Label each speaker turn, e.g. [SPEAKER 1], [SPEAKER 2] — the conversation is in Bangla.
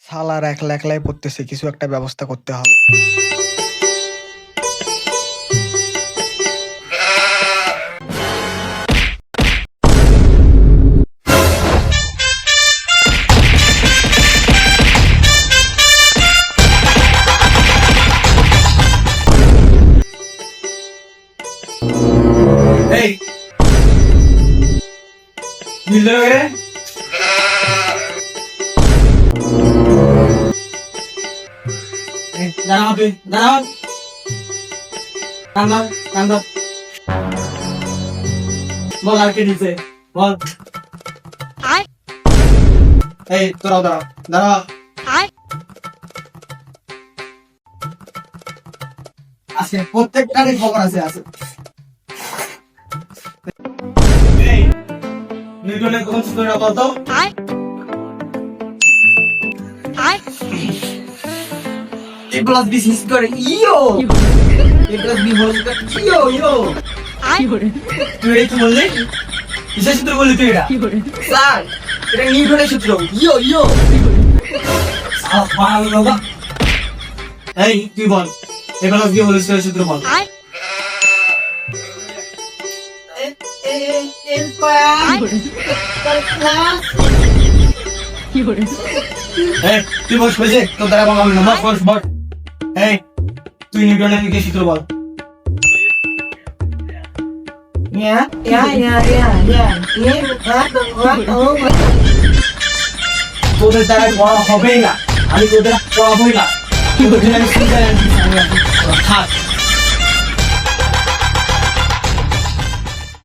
[SPEAKER 1] শালার একলা একলাই পড়তেছে, কিছু একটা ব্যবস্থা করতে হবে।
[SPEAKER 2] এই মিল রে দাঁড়াও তুই দাঁড়াও কান্দা কান্দা বল আর কে দিছে বল এই তোরাও দাঁড়া দাঁড়া আছে প্রত্যেকটারই খবর আছে আছে এই নিউটনের কোন সূত্রটা বলতো A plus B square yo A plus B whole square ইয়ো ইয়ো তুই এটা কি বললি কিসের সূত্র বললি তুই এটা স্যার এটা নিউটনের সূত্র ইয়ো ইয়ো ভালো বাবা এই তুই বল A plus B whole square সূত্র বল এই তুই বস বসে তোর দ্বারা বল না বস বস এই তুই নিউটনের কি সূত্র বল তোদের দ্বারা পড়া হবেই না আমি তোদের পড়াবই না তোদের আমি থাক